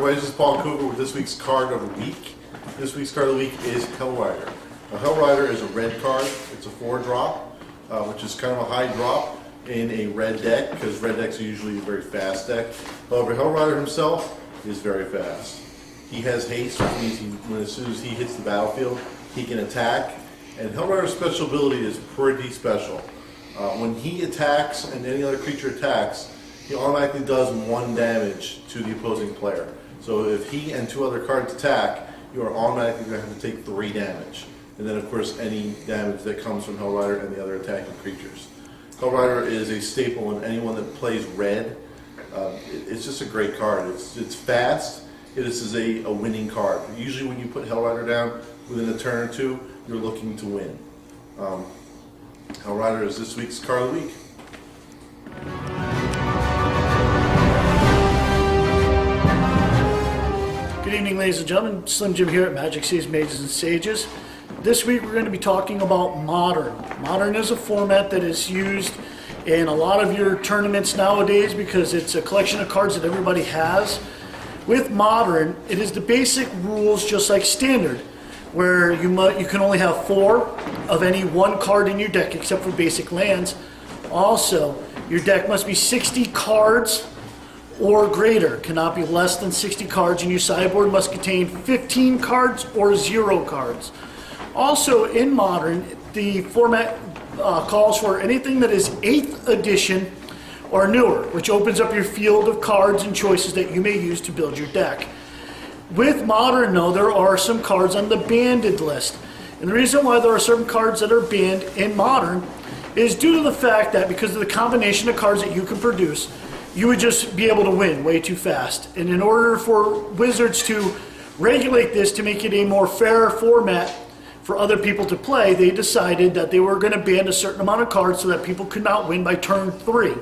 everybody? This is Paul Cooper with this week's card of the week. This week's card of the week is Hellrider. Now, Hellrider is a red card. It's a 4-drop, which is kind of a high drop in a red deck, because red decks are usually a very fast deck. However, Hellrider himself is very fast. He has haste, which means as soon as he hits the battlefield, he can attack. And Hellrider's special ability is pretty special. When he attacks and any other creature attacks, he automatically does 1 damage to the opposing player. So if he and 2 other cards attack, you are automatically going to have to take 3 damage. And then, of course, any damage that comes from Hellrider and the other attacking creatures. Hellrider is a staple in anyone that plays red. It's just a great card. It's fast. It is a winning card. Usually when you put Hellrider down within a turn or 2, you're looking to win. Hellrider is this week's card of the week. Good evening, ladies and gentlemen. Slim Jim here at Magic Seas, Mages and Sages. This week we're going to be talking about Modern. Modern is a format that is used in a lot of your tournaments nowadays because it's a collection of cards that everybody has. With Modern, it is the basic rules just like Standard, where you can only have 4 of any 1 card in your deck except for basic lands. Also, your deck must be 60 cards or greater, cannot be less than 60 cards, and your sideboard must contain 15 cards or 0 cards. Also, in Modern, the format calls for anything that is 8th edition or newer, which opens up your field of cards and choices that you may use to build your deck. With Modern, though, there are some cards on the banded list. And the reason why there are certain cards that are banned in Modern is due to the fact that because of the combination of cards that you can produce, you would just be able to win way too fast. And in order for Wizards to regulate this to make it a more fair format for other people to play, they decided that they were going to ban a certain amount of cards so that people could not win by turn 3.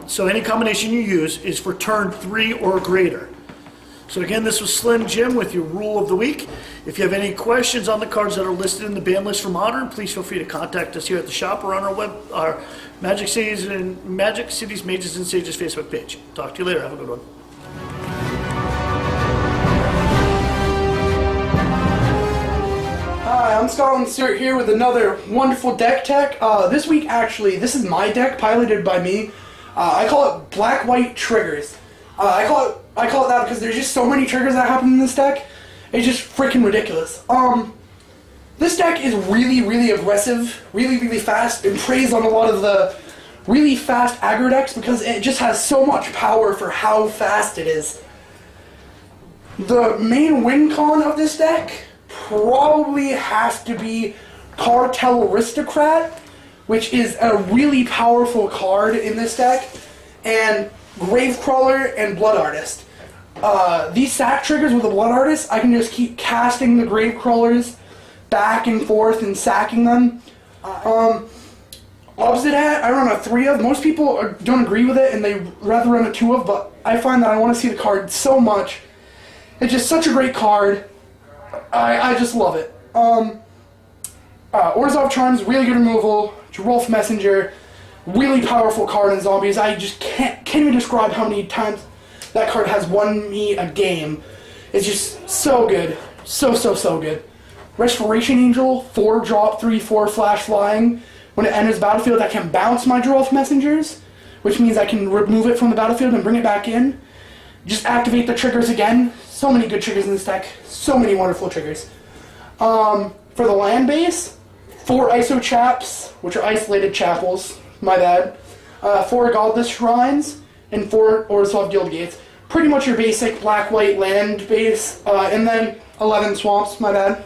So any combination you use is for turn 3 or greater. So again, this was Slim Jim with your rule of the week. If you have any questions on the cards that are listed in the ban list for Modern, please feel free to contact us here at the shop or on our Magic Cities Mages and Sages Facebook page. Talk to you later. Have a good one. Hi, I'm Scotland Stewart here with another wonderful deck tech. This week, actually, this is my deck piloted by me. I call it Black-White Triggers. I call it that because there's just so many triggers that happen in this deck. It's just freaking ridiculous. This deck is really, really aggressive, really, really fast, and preys on a lot of the really fast aggro decks because it just has so much power for how fast it is. The main win con of this deck probably has to be Cartel Aristocrat, which is a really powerful card in this deck, and Gravecrawler and Blood Artist. These sack triggers with the Blood Artist, I can just keep casting the Gravecrawlers back and forth and sacking them. Opposite Hat, I run a 3 of. Most people don't agree with it and they rather run a 2 of, but I find that I want to see the card so much. It's just such a great card. I just love it. Orzhov Charms, really good removal. Gerolf Messenger, really powerful card in Zombies. I just can't even describe how many times that card has won me a game. It's just so good. So good. Restoration Angel, 4-drop, 3/4 flash flying. When it enters the battlefield, I can bounce my Gerolf Messengers, which means I can remove it from the battlefield and bring it back in. Just activate the triggers again. So many good triggers in this deck. So many wonderful triggers. For the land base, 4 ISO Chaps, which are isolated chapels. My bad. 4 Godless Shrines, and 4 Orzhov Guild Gates. Pretty much your basic black-white land base, and then 11 Swamps, my bad.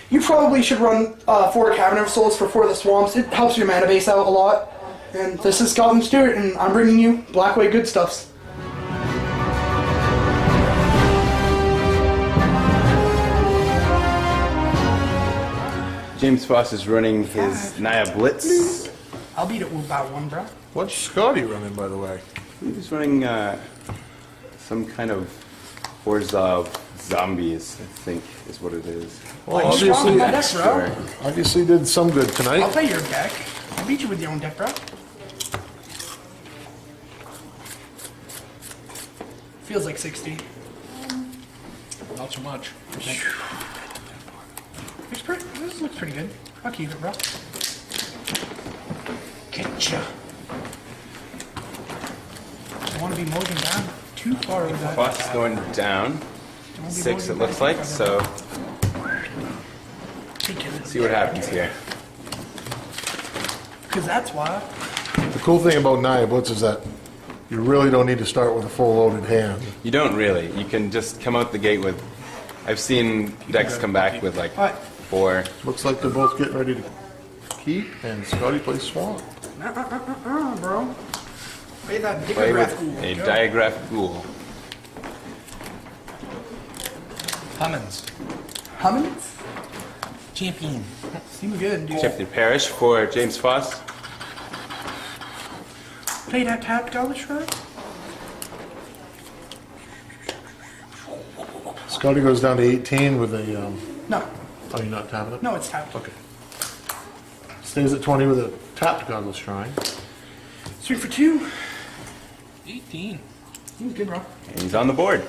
You probably should run 4 Cavern of Souls for 4 of the Swamps. It helps your mana base out a lot. And this is Scotland Stewart, and I'm bringing you black-white good stuffs. James Foss is running his Naya Blitz. I'll beat it by 1, bro. What's Scotty running, by the way? He's running some kind of Orzhov Zombies, I think is what it is. Well, Strong obviously, with that deck, bro. obviously did some good I'll tonight. play your deck. I'll beat you with your own deck, bro. Feels like 60. Not so much. This looks pretty good. I'll keep it, bro. Getcha. I want to be molding down too far with that. Boss is going down. 6 it looks like, so see what happens here. Because that's why. The cool thing about Nia Blitz is that you really don't need to start with a full loaded hand. You don't really. You can just come out the gate with. I've seen decks come back with like Alright. 4. Looks like they're both getting ready to keep, and Scotty plays Swamp. Bro. Play that Play digraph with cool. a Diagraph Ghoul. Hummins. Hummins? Champion. Seems good, dude. Chip the Parish for James Foss. Play that tap Gaulish right? Scotty goes down to 18 with a, No. oh, you're not tapping it? No, it's tapped. Okay. Stays at 20 with a tapped Godless Shrine. 3 for 2. 18. Seems good, bro. And he's on the board.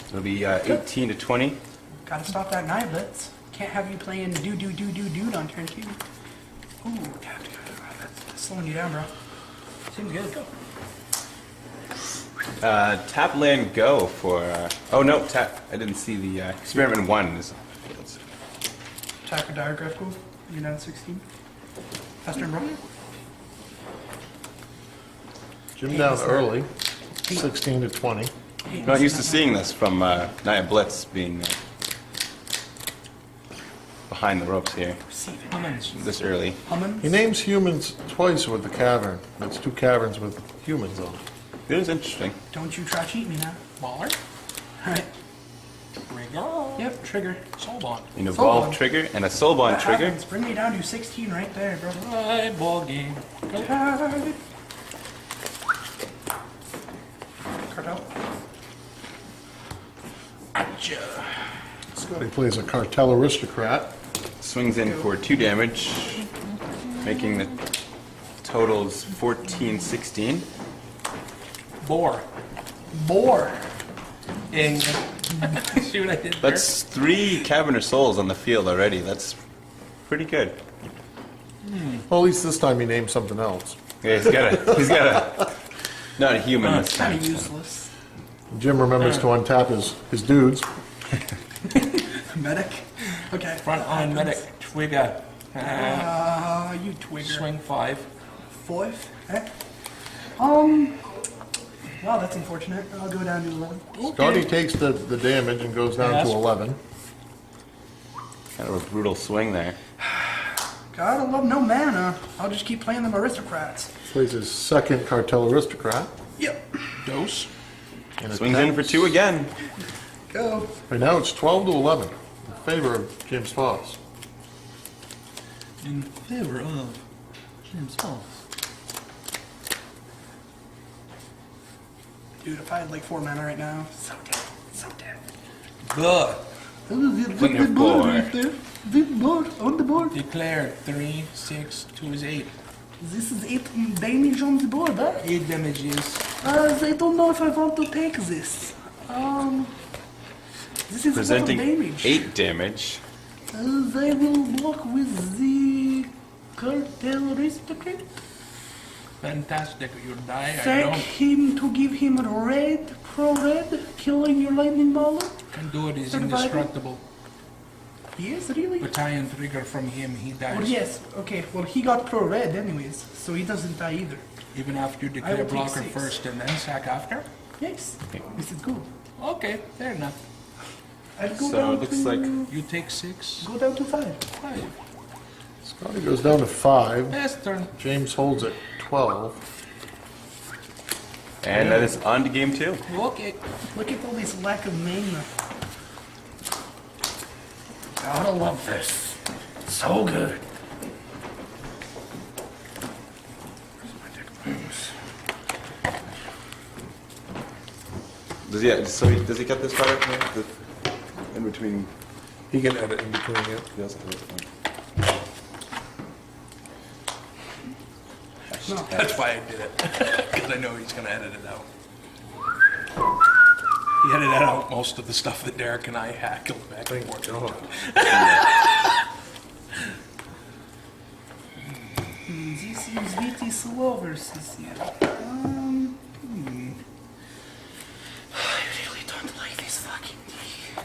It'll be 18 to 20. Gotta stop that Nia Blitz. Can't have you playing dude on turn 2. Ooh, tapped. That's slowing you down, bro. Seems good. Go. Tap land go for. Oh no, tap. I didn't see the experiment 1 is. Tap a diagraph cool. You're down 16. Fast turn, bro. Jim down early, 16 to 20. I'm not used to seeing this from Nia Blitz being behind the ropes here Hummins. this early. Hummins? He names humans twice with the cavern. That's 2 caverns with humans on it. It is interesting. Don't you try cheat me now. Baller. Alright. Trigger. Yep, trigger. Soul bond. An evolve Soul. trigger and a soul bond That trigger. happens. Bring me down to 16 right there, bro. Right, ball game. Go. Card. Cartel. Scotty plays a Cartel Aristocrat. Swings in for 2 damage, making the totals 14, 16. Boar. Boar. And see what I did there? That's 3 Caverner Souls on the field already. That's pretty good. Well, at least this time he named something else. Yeah, he's got a, not a human this Kind time. of useless. Jim remembers to untap his dudes. Medic. Okay. Front line medic. Twigger. You twigger. Swing 5. 4th. Eh? Wow, that's unfortunate. I'll go down to 11. Scotty takes the damage and goes down Yes. to 11. Kind of a brutal swing there. Gotta love no mana. I'll just keep playing them aristocrats. Plays his second Cartel Aristocrat. Yep. Dose. And Swings in for 2 again. Go. Right now it's 12 to 11 in favor of James Foss. In favor of James Foss. Dude, if I had like 4 mana right now, so dead. So dead. Good. Put your 4. Big board on the board. Declare 3, 6, 2 is 8. This is 8 damage on the board, huh? 8 damages. I don't know if I want to take this. This is Presenting a lot of damage. 8 damage. They will block with the Cartel Aristocrat. Fantastic. You die. I Thank don't. him to give him red, pro-red, killing your lightning baller. Can do it. He's Survival. indestructible. Yes, really? Battalion trigger from him. He dies. Well, yes. Okay. Well, he got pro-red anyways, so he doesn't die either. Even after you I declare will take blocker 6. first and then sack after? Yes. This is good. Okay, fair enough. I'll go So down it looks to, like You take 6. Go down to 5. 5. Scotty goes down to 5. Last turn. James holds at 12. and that is on to game 2. Okay. Look at all this lack of mana. Gotta love this. So good. Does he get this part up here? In between. He can edit in between you. He doesn't have it. That's why I did it. Because I know he's going to edit it out. He edited out most of the stuff that Derek and I hackled back and forth. This seems really slow versus you. I really don't like this fucking thing.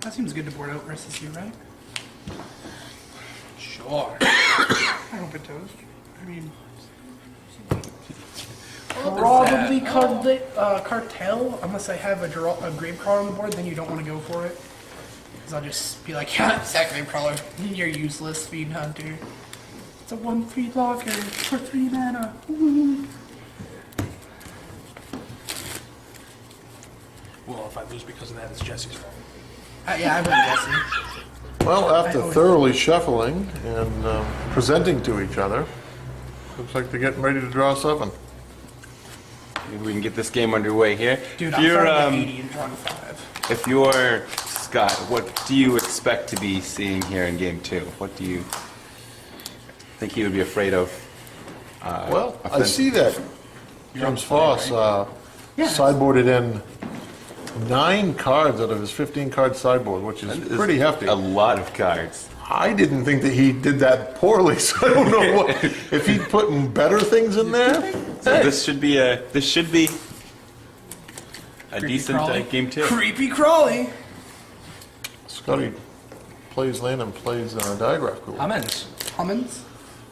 That seems good to board out versus you, right? Sure. I hope it does. I mean, What probably was that? cartel, unless I have a grave crawler on the board, then you don't want to go for it. Because I'll just be like, yeah, it's that grave crawler. You're useless, Fiend Hunter. It's a 1/3 blocker for 3 mana. Ooh. Well, if I lose because of that, it's Jesse's fault. Yeah, I went guessing. Well, I after always- thoroughly shuffling and presenting to each other, looks like they're getting ready to draw 7. Maybe we can get this game underway here. Dude, If I'm you're, starting at 80 and drawing 5. if you're Scott, what do you expect to be seeing here in game 2? What do you think you would be afraid of? Well, I offensive? see that James Foss Yeah. sideboarded in 9 cards out of his 15-card sideboard, which is That pretty hefty. A lot of cards. I didn't think that he did that poorly, so I don't know what, if he'd put better things in there. So this should be a Creepy decent crawly. game 2. Creepy crawly. Scotty plays land and plays diagraph cool. Cummins. Cummins.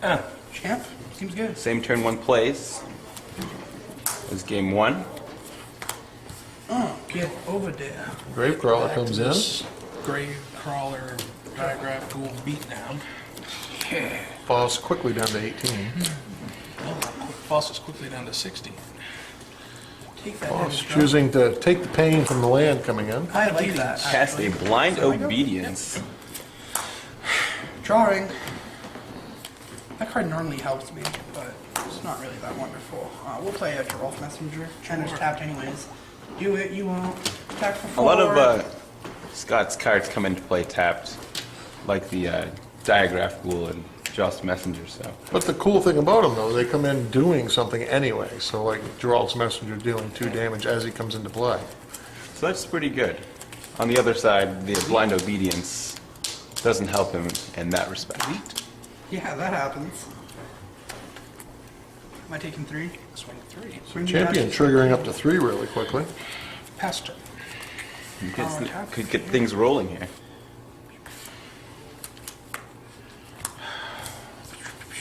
Ah, Champ. Seems good. Same turn 1 plays as game 1. Oh, get over there. Gravecrawler back comes to in. this Grave crawler, diagraph, ghoul beatdown. Foss quickly down to 18. Foss is quickly down to 16. Take that. Foss damage, choosing to take the pain from the land coming in. I like that. Cast a actually. blind So I go- obedience. Drawing. That card normally helps me, but it's not really that wonderful. We'll play a Giraffe Messenger. China's tapped anyways. Do it, you won't. Attack for 4. A lot of Scott's cards come into play tapped, like the diagraph ghoul and Joss Messenger. So But the cool thing about them, though, they come in doing something anyway. So, like, Geralt's Messenger dealing 2 damage as he comes into play. that's pretty good. On the other side, the blind obedience doesn't help him in that respect. Yeah, that happens. Am I taking 3? Swing 3. Swing Champion dash. triggering up to 3 really quickly. Pass turn. Could get things rolling here.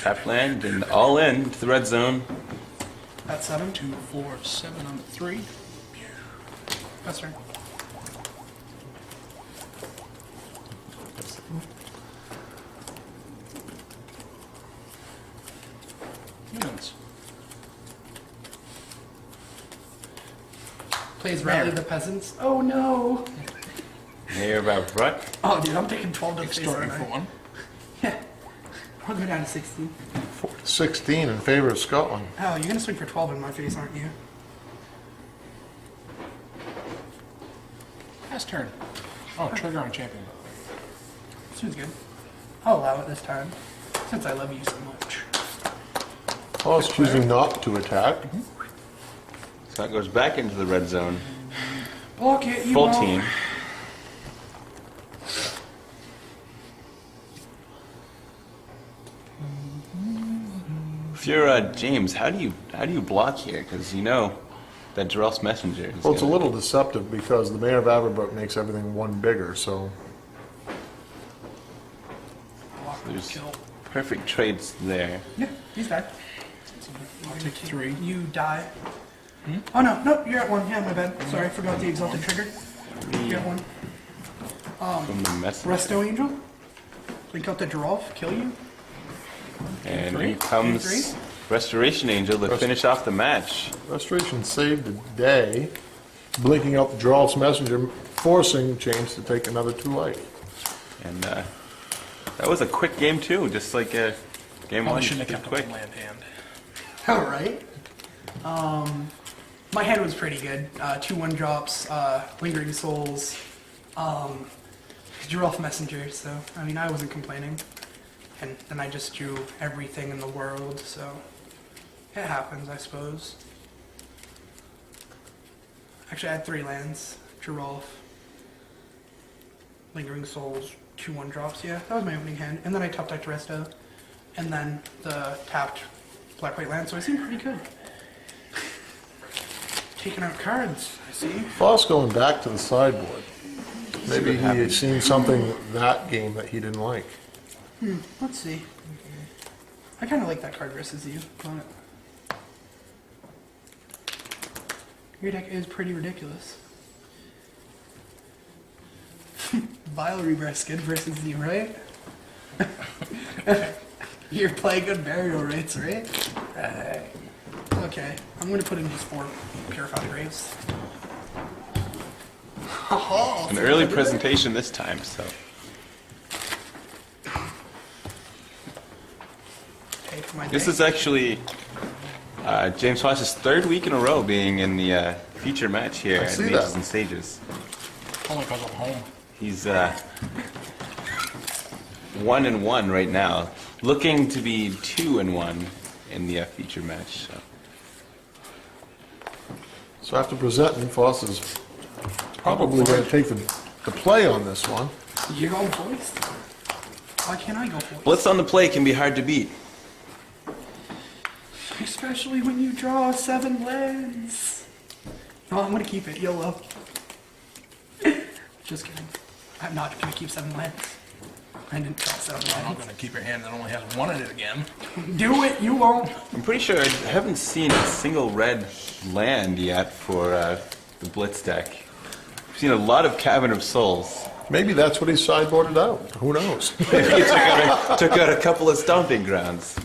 Tap land and all in to the red zone. That's 7. 2, 4, 7 on the 3. That's turn. Humans. Plays Rally the Peasants. Oh no! Mayor about what? Oh dude, I'm taking 12 to the face. Extorting aren't for I? 1. Yeah. I'll go down to 16. 16 in favor of Scotland. Oh, you're gonna swing for 12 in my face, aren't you? Pass turn. Oh, trigger on champion. Seems good. I'll allow it this time, since I love you so much. Foss choosing not to attack. So that goes back into the red zone. Block it, you Full won't. team. If you're James, how do you block here? Because you know that Jarrell's Messenger. Is Well, it's a gonna- little deceptive because the Mayor of Averbrook makes everything 1 bigger, so Block There's kill. perfect trades there. Yeah, he's dead. I'll take 3. You die. Oh no, nope, you're at 1. Yeah, my bad. Sorry, I forgot the exalted trigger. You're at 1. From the messenger. Resto Angel. Link out the Giraffe, kill you. And Three? here comes Three? Restoration Angel to finish off the match. Restoration saved the day, blinking out the Geralt's Messenger, forcing James to take another 2 life. And that was a quick game too, just like game Probably one. shouldn't have just kept quick. up the land hand. Alright. My hand was pretty good. 2-1 drops, lingering souls, drew off messenger. So I mean, I wasn't complaining. And then I just drew everything in the world. So it happens, I suppose. Actually, I had 3 lands. Drew off, lingering souls, 2-1 drops. Yeah, that was my opening hand. And then I top decked resto, and then the tapped black-white land. So I seemed pretty good. Taking out cards, I see. Foss going back to the sideboard. Maybe he had seen something that game that he didn't like. Let's see. I kind of like that card versus you. On it. Your deck is pretty ridiculous. Vile Rebrisket versus you, right? You're playing good burial rates, right? Okay, I'm gonna put in just 4 Purified Graves. An early presentation this time, so. Take my This day. is actually James Foss's 3rd week in a row being in the feature match here at see Mages that. and Sages. Only because I'm home. He's 1-1 right now, looking to be 2-1 in the feature match. So. So after presenting, Foss is probably going to take the play on this one. You're going first? Why can't I go first? Blitz on the play can be hard to beat. Especially when you draw 7 lands. No, I'm gonna keep it. YOLO. Just kidding. I'm not gonna keep 7 lands. I didn't draw 7 I'm not lands. going to keep your hand that only has 1 in it again. Do it, you won't. I'm pretty sure I haven't seen a single red land yet for the Blitz deck. I've seen a lot of Cavern of Souls. Maybe that's what he sideboarded out. Who knows? Maybe he took out a couple of stomping grounds.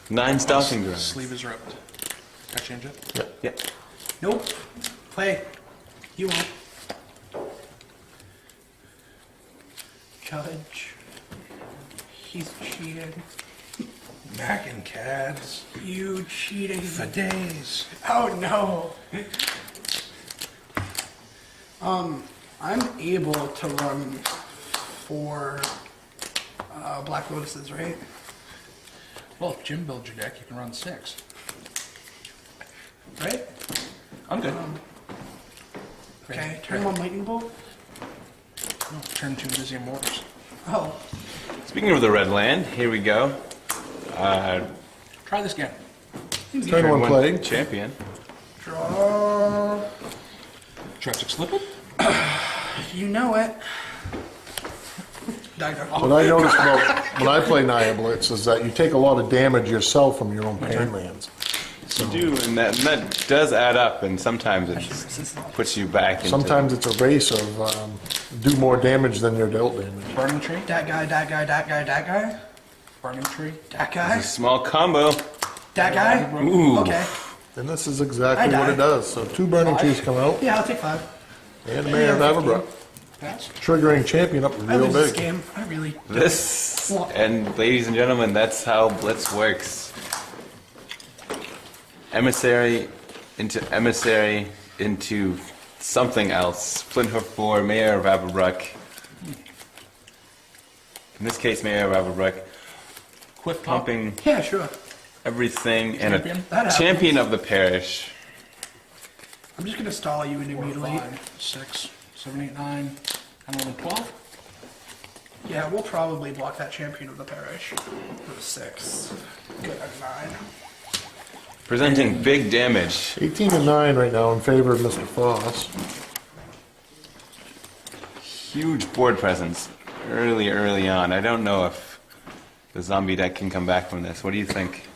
9 stomping grounds. Sleeve is ripped. Can I change it? Yeah. Nope. Play. You won't. Judge. He's cheating. Mac and Cads. You cheating. For days. Oh no. I'm able to run 4 Black Lotuses, right? Well, if Jim builds your deck, you can run 6. Right? I'm good. Okay, turn them on Lightning Bolt. No, turn 2 Dizzy Mortars. Oh, Speaking of the red land, here we go. Try this again. Turn one play. Champion. draw. Tragic Slipper? You know it. Dagger. What I noticed about when I play Naya Blitz is that you take a lot of damage yourself from your own pain lands. You do, and that does add up, and sometimes it puts you back into... Sometimes it's a race of do more damage than your dealt damage. Burning Tree? That guy, that guy, that guy, that guy. Burning Tree? That A guy. small combo. That guy. Ooh. Okay. And this is exactly I what died. it does. So 2 Burning Trees come out, Yeah, I'll take 5. and Mayor of Averbrook. Pass? Triggering champion up I real lose this big. game. I really. This, and ladies and gentlemen, that's how Blitz works. Emissary into something else. Flinthoof 4, Mayor of Averbrook. In this case, Mayor of Averbrook. Quick pump. Pumping Yeah, sure. everything and Champion? That a happens. champion of the parish. I'm just gonna stall you into 4, mutilate. 5, 6, 7, 8, 9, 10, 11, 12. Yeah, we'll probably block that champion of the parish. For 6. Good at 9. Presenting big damage. 18-9 right now in favor of Mr. Foss. Huge board presence early on. I don't know if the zombie deck can come back from this. What do you think?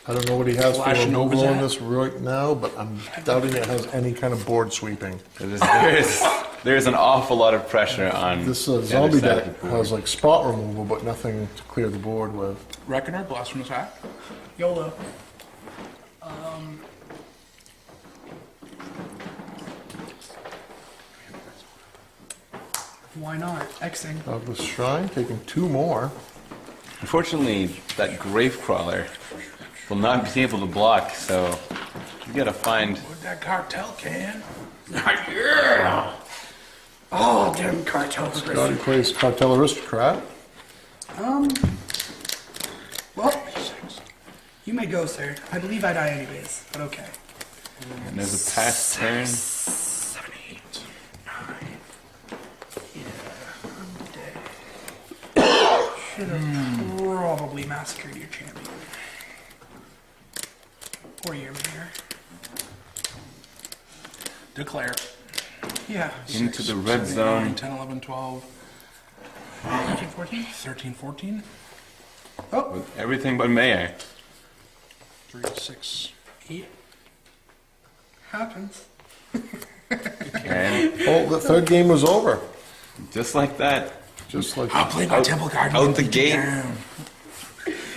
I don't know what he has for Flash removal Nova's on at? this right now, but I'm doubting it has any kind of board sweeping. There's an awful lot of pressure on This the other zombie side of deck the board. has like spot removal, but nothing to clear the board with. Reckoner, Blasphemous Act. YOLO. Why not? Xing. Douglas Shrine taking 2 more. Unfortunately, that Gravecrawler will not be able to block, so We gotta find. With that cartel can. Yeah. Oh, damn cartels. Scotty plays Cartel Aristocrat. Well, you may go, sir. I believe I die anyways, but okay. And there's a pass turn. 7, 8, 9. Yeah. Should have probably massacred your champion. Or your mayor. Declare. Yeah. Into the red 9, zone. 10, 11, 12, 13, 14? 13, 14, With everything but mayor. 3, 6. 8. Happens. And Oh, the third game was over. just like that, Just like I'll play my Temple Guard. out the gate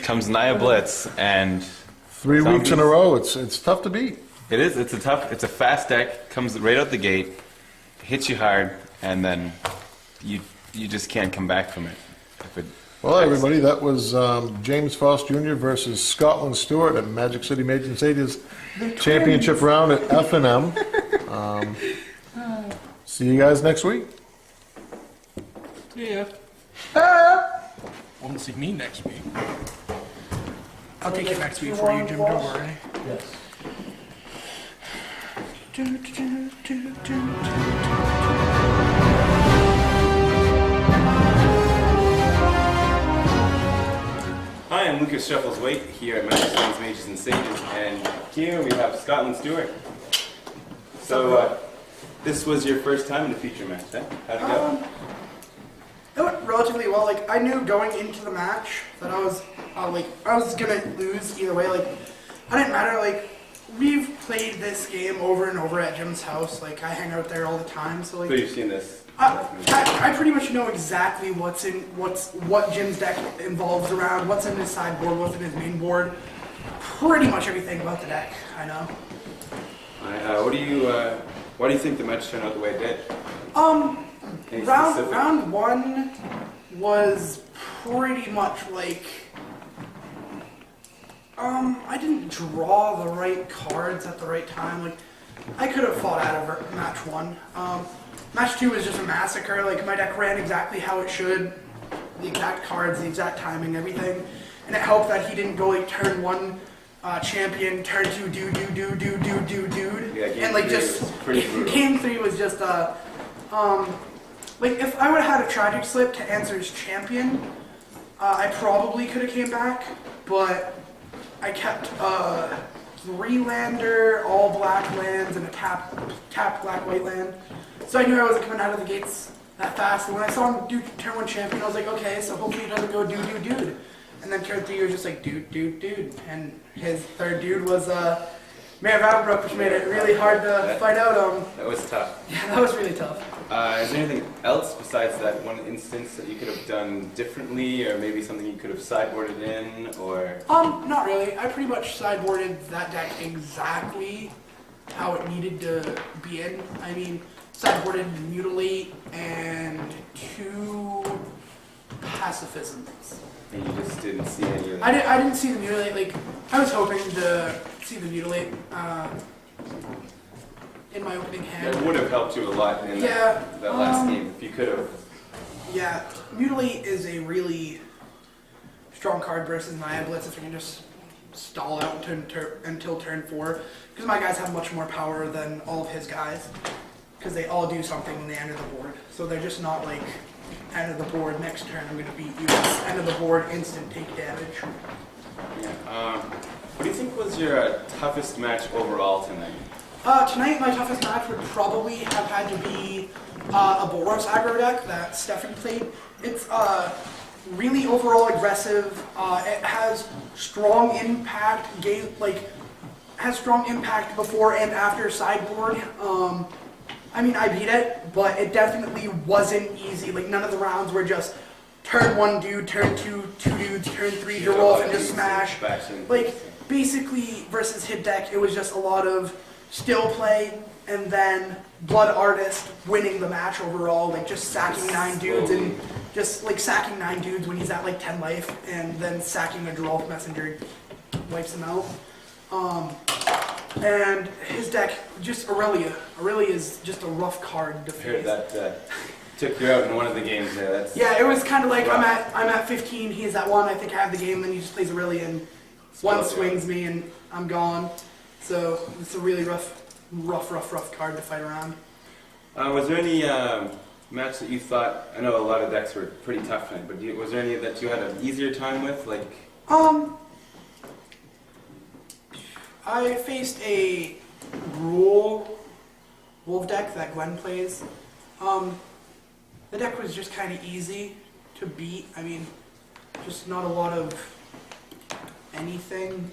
comes Nia Blitz, and 3 weeks in a row. It's tough to beat. it is. It's a fast deck. Comes right out the gate, hits you hard, and then you just can't come back from it. If it Well, everybody, that was James Foss Jr. versus Scotland Stewart at Magic City Major and Sages Championship round at F&M. See you guys next week. Yeah. Won't see me next week. I'll take it next week for you, Jim. Don't worry. Hi, I'm Lucas Shuffleswaite here at Magic City's Mages and Sages, and here we have Scotland Stewart. So, this was your first time in a feature match, eh? How'd it go? It went relatively well. Like, I knew going into the match that I was gonna lose either way. Like, it didn't matter. Like, we've played this game over and over at Jim's house. Like, I hang out there all the time. So like, So you've seen this? I pretty much know exactly what Jim's deck involves around, what's in his sideboard, what's in his main board. Pretty much everything about the deck, I know. Why do you think the match turned out the way it did? Any Round specific- round one was pretty much like I didn't draw the right cards at the right time. Like I could have fought out of match one. Match two was just a massacre. Like my deck ran exactly how it should, the exact cards, the exact timing, everything, and it helped that he didn't go like turn one champion, turn two dude, Yeah, game and like three just was pretty brutal. game three was just like if I would have had a tragic slip to answer his champion, I probably could have came back, but I kept 3-lander, all black lands, and a tap black white land. So I knew I wasn't coming out of the gates that fast. And when I saw him do turn one champion, I was like, okay, so hopefully he doesn't go dude. And then turn three was just like dude. And his third dude was Mayor Battlebrook, which made it really hard to fight out. That was tough. Yeah, that was really tough. Is there anything else besides that one instance that you could have done differently, or maybe something you could have sideboarded in, or? Not really. I pretty much sideboarded that deck exactly how it needed to be in. I mean, sideboarded Mutilate and 2 Pacifisms. And you just didn't see any of that? I didn't see the Mutilate. Like, I was hoping to see the Mutilate in my opening hand. It would have helped you a lot in Yeah, that last game if you could have. Yeah, Mutilate is a really strong card versus Nia Blitz if you can just stall out until turn 4. Because my guys have much more power than all of his guys. Because they all do something when they enter the board. So they're just not like, end of the board, next turn I'm going to beat you. It's end of the board, instant take damage. Yeah. What do you think was your toughest match overall tonight? Tonight, my toughest match would probably have had to be a Boros aggro deck that Stefan played. It's really overall aggressive. It has strong impact has strong impact before and after sideboard. I mean, I beat it, but it definitely wasn't easy. Like none of the rounds were just turn 1 dude, turn 2 dudes, turn 3 Gerolf and just smash. Like basically versus hit deck, it was just a lot of still play, and then Blood Artist winning the match overall, like just sacking 9 dudes and just like sacking 9 dudes when he's at like 10 life, and then sacking a Gerolf Messenger wipes him out. And his deck, just Aurelia. Aurelia is just a rough card to I heard face. that took you out in one of the games there. That's Yeah, it was kind of like Rough. I'm at 15, he's at 1, I think I have the game, then he just plays Aurelia and one Spells you swings me and I'm gone. So it's a really rough card to fight around. Was there any match that you thought? I know a lot of decks were pretty tough tonight, but was there any that you had an easier time with? Like, I faced a Rule Wolf deck that Glenn plays. The deck was just kind of easy to beat. I mean, just not a lot of anything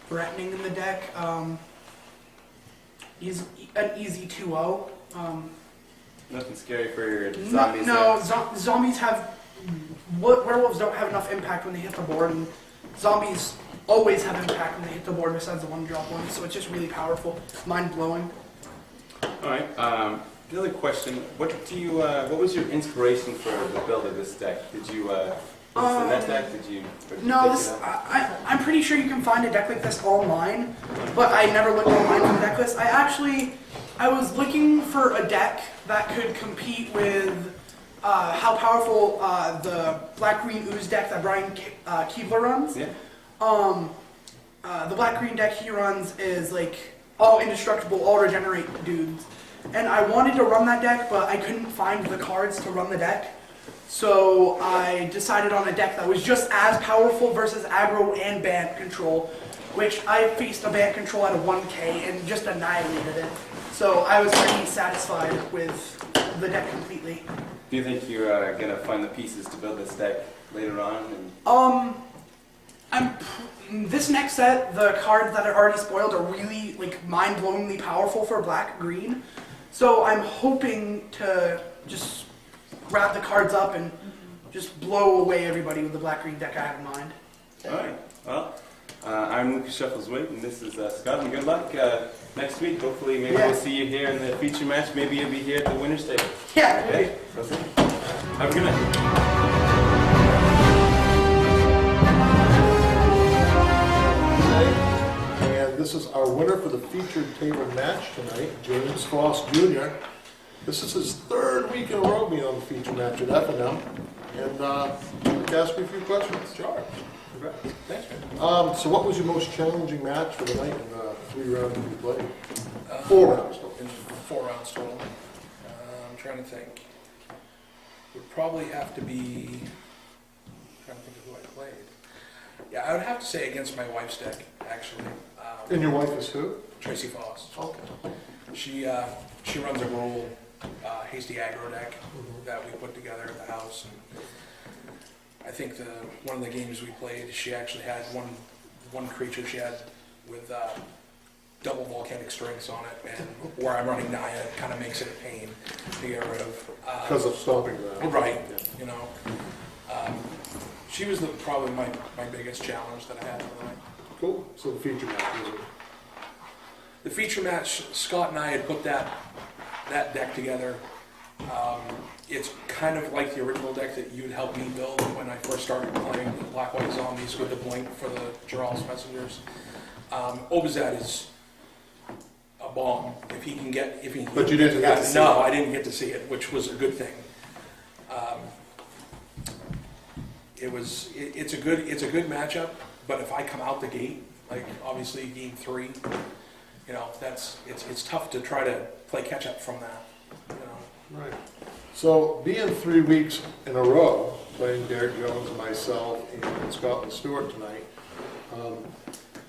threatening in the deck. An easy 2-0. nothing scary for your zombies. Zombies have... Werewolves don't have enough impact when they hit the board, and zombies always have impact when they hit the board besides the one-drop one, so it's just really powerful. Mind-blowing. Alright, the other question, what was your inspiration for the build of this deck? Did you, was this the net deck? Did you No, pick this it up? I'm pretty sure you can find a deck like this online, but I never looked online for the deck list. I was looking for a deck that could compete with how powerful the Black-Green Ooze deck that Brian Keebler runs. Yeah. The Black-Green deck he runs is like all indestructible, all regenerate dudes. And I wanted to run that deck, but I couldn't find the cards to run the deck. So I decided on a deck that was just as powerful versus aggro and band control, which I faced a band control at a 1K and just annihilated it. So I was pretty satisfied with the deck completely. Do you think you're gonna find the pieces to build this deck later on? This next set, the cards that are already spoiled are really like mind-blowingly powerful for black-green. So I'm hoping to just grab the cards up and just blow away everybody with the black-green deck I have in mind. Alright, well, I'm Lucas Shufflesweight, and this is Scott, and good luck next week. Hopefully, maybe we'll see you here in the feature match. Maybe you'll be here at the winner's table. Yeah. Okay, that's it. Have a good night. And this is our winner for the featured table match tonight, James Foss Jr. This is his third week in a row being on the feature match at F&M. And I'd like to ask you a few questions. Sure. Congrats. Thanks, man. So what was your most challenging match for the night in the 3 rounds you played? 4 rounds total. In 4 rounds total. I'm trying to think. Would probably have to be. Trying to think of who I played. Yeah, I would have to say against my wife's deck, actually. And your wife is who? Tracy Foss. Okay. She runs a rural hasty aggro deck that we put together at the house. And I think one of the games we played, she actually had one creature she had with double volcanic strengths on it, and where I'm running Naya, it kind of makes it a pain to get rid of. Because of stomping ground. Right, you know. She was probably my biggest challenge that I had for the night. Cool. So the feature match was The feature match, Scott and I had put that deck together. It's kind of like the original deck that you'd helped me build when I first started playing the Black White Zombies with the Blink for the Jaral's Messengers. Obazad is a bomb. If he can get, But you didn't get to see it. No, I didn't get to see it, which was a good thing. It's a good matchup, but if I come out the gate, like obviously game 3, you know, it's tough to try to play catch up from that. You know. Right. So being 3 weeks in a row, playing Derek Jones, myself, and Scotland Stewart tonight,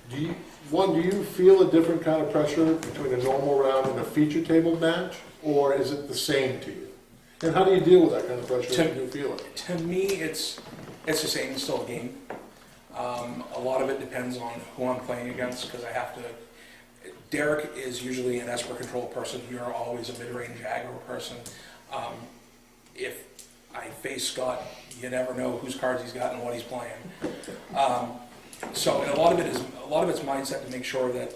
do you feel a different kind of pressure between a normal round and a feature table match, or is it the same to you? And how do you deal with that kind of pressure when you feel it? To me, it's the same. It's still a game. A lot of it depends on who I'm playing against, because I have to. Derek is usually an Esper control person. You're always a mid-range aggro person. If I face Scott, you never know whose cards he's got and what he's playing. So, and a lot of it's mindset to make sure that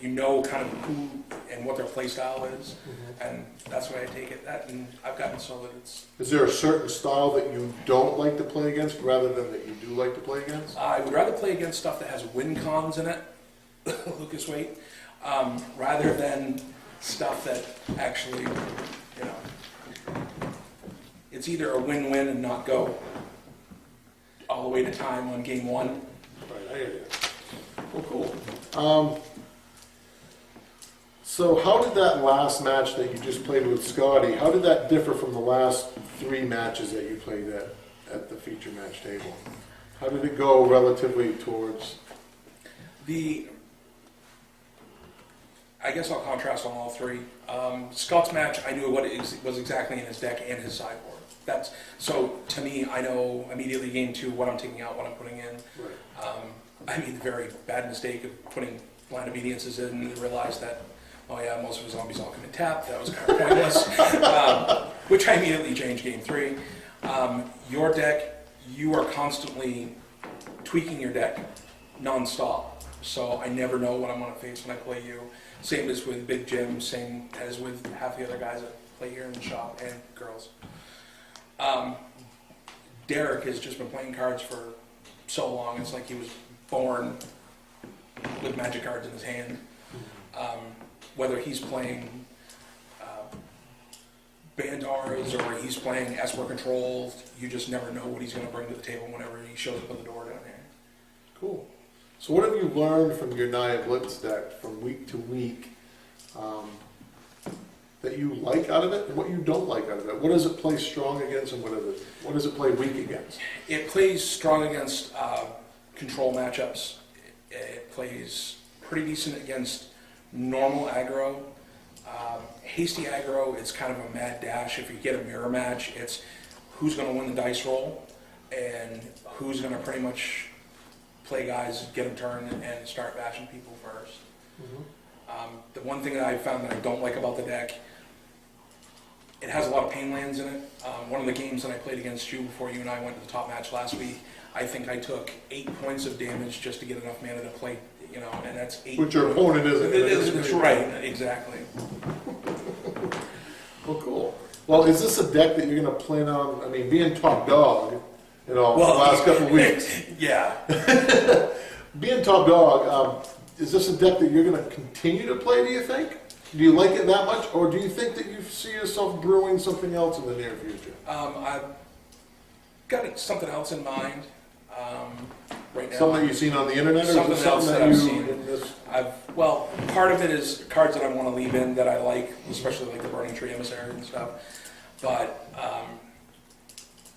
you know kind of who and what their play style is, and that's the way I take it. And I've gotten so that it's. Is there a certain style that you don't like to play against rather than that you do like to play against? I would rather play against stuff that has win cons in it. Lucas, wait. rather than stuff that actually, you know, it's either a win-win and not go all the way to time on game one. Right, I hear you. Well, cool. So how did that last match that you just played with Scotty, how did that differ from the last 3 matches that you played at the feature match table? How did it go relatively towards... I guess I'll contrast on all 3. Scott's match, I knew what was exactly in his deck and his sideboard. So to me, I know immediately game 2 what I'm taking out, what I'm putting in. Right. I made the very bad mistake of putting line obediences in and realized that, oh yeah, most of his zombies all come in tap. That was kind of pointless, which I immediately changed game 3. Your deck, you are constantly tweaking your deck non-stop. So I never know what I'm going to face when I play you. Same as with Big Jim, same as with half the other guys that play here in the shop and girls. Derek has just been playing cards for so long, it's like he was born with magic cards in his hand. Whether he's playing Bandaras or he's playing Esper Control, you just never know what he's going to bring to the table whenever he shows up at the door down there. Cool. So what have you learned from your Naya Blitz deck from week to week that you like out of it and what you don't like out of it? What does it play strong against and what does it play weak against? It plays strong against control matchups. It plays pretty decent against normal aggro. Hasty aggro, it's kind of a mad dash. If you get a mirror match, it's who's going to win the dice roll and who's going to pretty much play guys, get them turned, and start bashing people first. Mm-hmm. The one thing that I found that I don't like about the deck, it has a lot of pain lands in it. One of the games that I played against you before you and I went to the top match last week, I think I took 8 points of damage just to get enough mana to play, you know, and that's 8. Which your opponent isn't. That's right, exactly. Well, cool. Well, is this a deck that you're going to plan on, I mean, being top dog, you know, the last couple of weeks? Yeah. Being top dog, is this a deck that you're going to continue to play, do you think? Do you like it that much, or do you think that you see yourself brewing something else in the near future? I've got something else in mind right now. Something you've seen on the internet, or Something is it else something that I've you... seen. in this- Well, part of it is cards that I want to leave in that I like, especially like the Burning Tree Emissary and stuff. But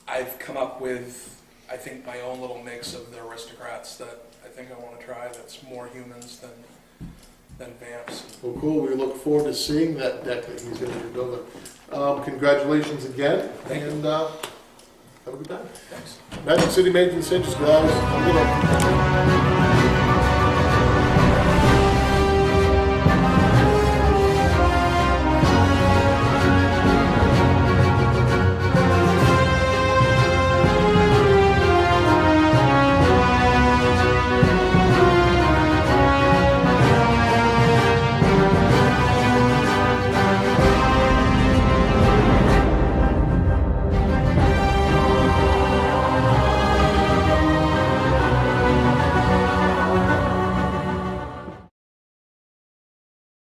I've come up with, I think, my own little mix of the aristocrats that I think I want to try that's more humans than vamps. Well, cool. We look forward to seeing that deck that he's going to be building. Congratulations again, and have a good time. Thanks. Magic City Majors and Sages, guys. Have a good one.